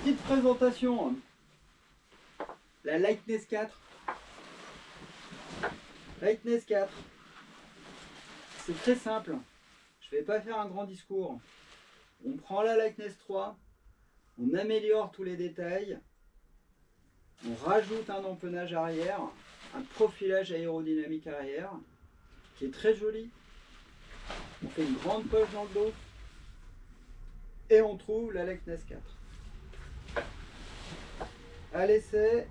Petite présentation. La Lightness 4. Lightness 4. C'est très simple. Je ne vais pas faire un grand discours. On prend la Lightness 3. On améliore tous les détails. On rajoute un empennage arrière. Un profilage aérodynamique arrière. Qui est très joli. On fait une grande poche dans le dos. Et on trouve la Lightness 4. À l'essai,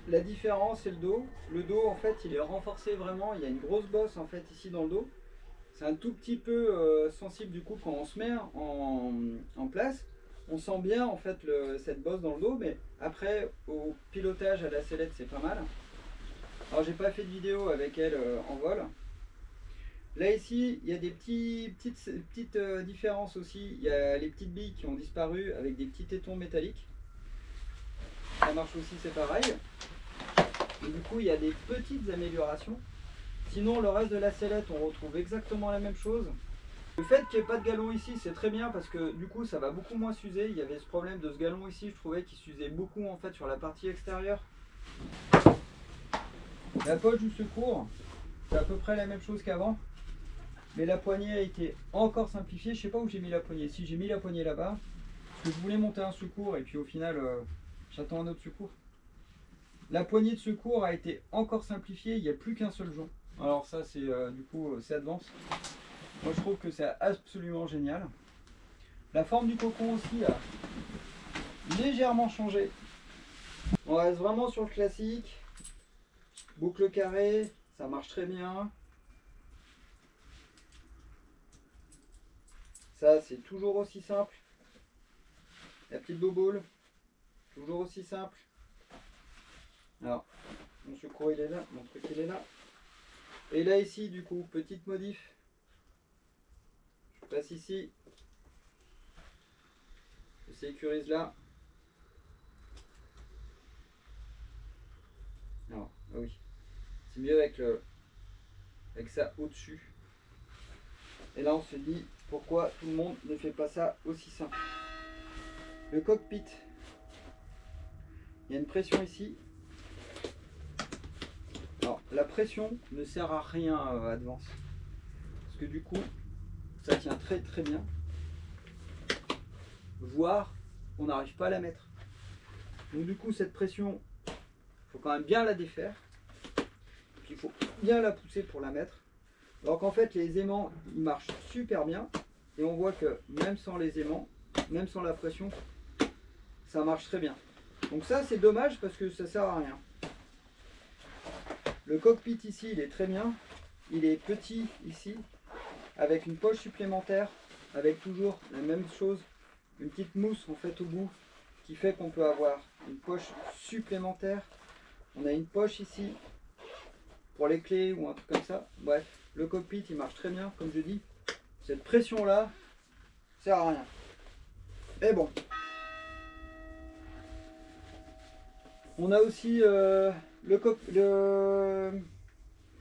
la différence c'est le dos. Le dos en fait il est renforcé vraiment, il y a une grosse bosse en fait ici dans le dos. C'est un tout petit peu sensible du coup quand on se met en place. On sent bien en fait cette bosse dans le dos, mais après au pilotage à la sellette c'est pas mal. Alors j'ai pas fait de vidéo avec elle en vol. Là ici il y a des petites différences aussi. Il y a les petites billes qui ont disparu avec des petits tétons métalliques. Ça marche aussi, c'est pareil. Et du coup, il y a des petites améliorations. Sinon, le reste de la sellette, on retrouve exactement la même chose. Le fait qu'il n'y ait pas de galon ici, c'est très bien parce que du coup, ça va beaucoup moins s'user. Il y avait ce problème de ce galon ici, je trouvais qu'il s'usait beaucoup en fait sur la partie extérieure. La poche du secours, c'est à peu près la même chose qu'avant. Mais la poignée a été encore simplifiée. Je sais pas où j'ai mis la poignée. Si j'ai mis la poignée là-bas, parce que je voulais monter un secours et puis au final... j'attends un autre secours. La poignée de secours a été encore simplifiée, il n'y a plus qu'un seul jonc. Alors ça c'est du coup c'est Advance. Moi je trouve que c'est absolument génial. La forme du cocon aussi a légèrement changé. On reste vraiment sur le classique. Boucle carrée, ça marche très bien. Ça c'est toujours aussi simple. La petite boboule. Toujours aussi simple. Alors, mon secours il est là, mon truc il est là. Et là ici du coup, petite modif. Je passe ici. Je sécurise là. Alors, ah oui. C'est mieux avec ça au-dessus. Et là on se dit pourquoi tout le monde ne fait pas ça aussi simple. Le cockpit. Il y a une pression ici. Alors la pression ne sert à rien à Advance. Parce que du coup, ça tient très très bien. Voire on n'arrive pas à la mettre. Donc du coup cette pression, il faut quand même bien la défaire. Puis il faut bien la pousser pour la mettre. Alors qu'en fait les aimants ils marchent super bien. Et on voit que même sans les aimants, même sans la pression, ça marche très bien. Donc ça c'est dommage parce que ça sert à rien. Le cockpit ici il est très bien. Il est petit ici, avec une poche supplémentaire, avec toujours la même chose, une petite mousse en fait au bout, qui fait qu'on peut avoir une poche supplémentaire. On a une poche ici pour les clés ou un truc comme ça. Bref, le cockpit il marche très bien, comme je dis. Cette pression là sert à rien. Mais bon. On a aussi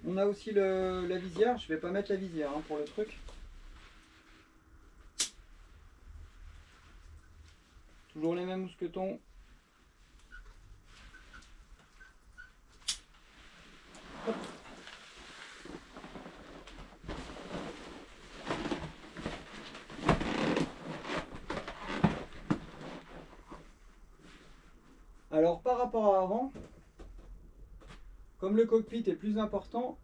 on a aussi la visière. Je vais pas mettre la visière hein, pour le truc. Toujours les mêmes mousquetons. Hop. Alors par rapport à avant, comme le cockpit est plus important,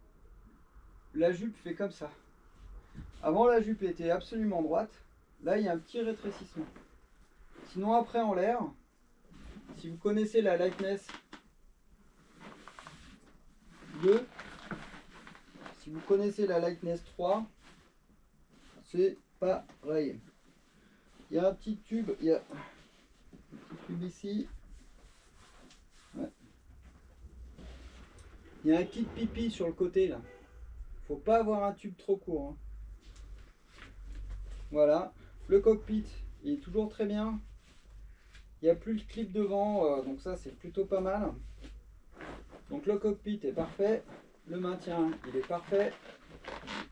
la jupe fait comme ça. Avant la jupe était absolument droite, là il y a un petit rétrécissement. Sinon après en l'air, si vous connaissez la Lightness 2, si vous connaissez la Lightness 3, c'est pareil. Il y a un petit tube, il y a un petit tube ici. Ouais. Il y a un kit pipi sur le côté là. Faut pas avoir un tube trop court. Hein. Voilà. Le cockpit il est toujours très bien. Il n'y a plus le clip devant, donc ça c'est plutôt pas mal. Donc le cockpit est parfait. Le maintien il est parfait.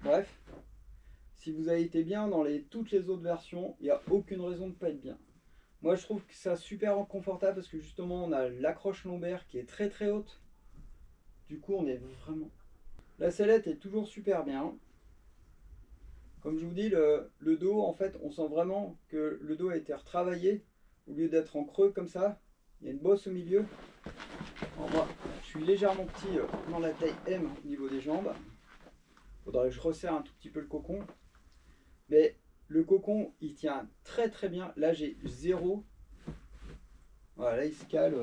Bref. Si vous avez été bien dans toutes les autres versions, il n'y a aucune raison de ne pas être bien. Moi je trouve que ça super confortable parce que justement on a l'accroche lombaire qui est très très haute. Du coup on est vraiment... La sellette est toujours super bien. Comme je vous dis, le dos, en fait, on sent vraiment que le dos a été retravaillé. Au lieu d'être en creux comme ça, il y a une bosse au milieu. Alors moi, je suis légèrement petit dans la taille M au niveau des jambes. Il faudrait que je resserre un tout petit peu le cocon. Mais le cocon, il tient très très bien. Là, j'ai 0. Voilà, là, il se cale.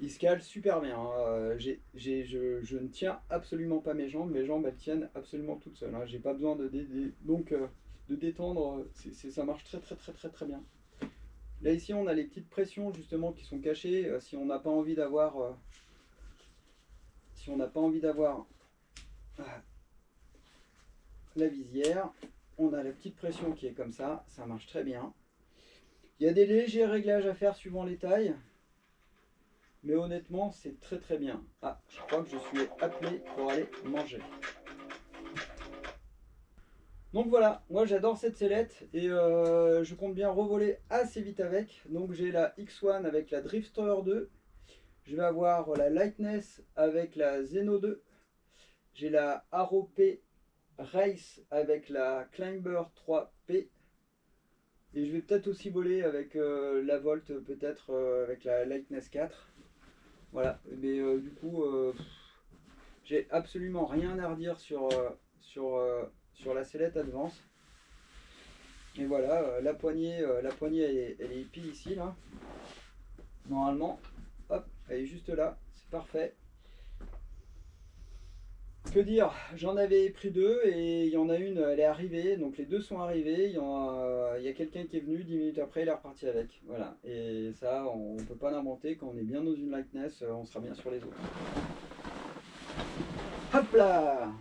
Il se cale super bien. Hein. Je ne tiens absolument pas mes jambes. Mes jambes, elles tiennent absolument toutes seules. Hein. J'ai pas besoin de détendre. Ça marche très très très très très bien. Là ici, on a les petites pressions justement qui sont cachées. Si on n'a pas envie d'avoir, si on n'a pas envie d'avoir la visière, on a la petite pression qui est comme ça. Ça marche très bien. Il y a des légers réglages à faire suivant les tailles. Mais honnêtement, c'est très très bien. Ah, je crois que je suis appelé pour aller manger. Donc voilà, moi j'adore cette sellette et je compte bien revoler assez vite avec. Donc j'ai la X1 avec la Drifter 2. Je vais avoir la Lightness avec la Zeno 2. J'ai la Arrow P Race avec la Climber 3P. Et je vais peut-être aussi voler avec la Volt, peut-être avec la Lightness 4. Voilà, mais du coup, j'ai absolument rien à redire sur la sellette Advance. Et voilà, la poignée elle est pile ici, là. Normalement, hop, elle est juste là, c'est parfait. Que dire, j'en avais pris 2 et il y en a une, elle est arrivée, donc les 2 sont arrivés. Il y a quelqu'un qui est venu, 10 minutes après, il est reparti avec. Voilà, et ça, on ne peut pas l'inventer. Quand on est bien dans une Lightness, on sera bien sur les autres. Hop là!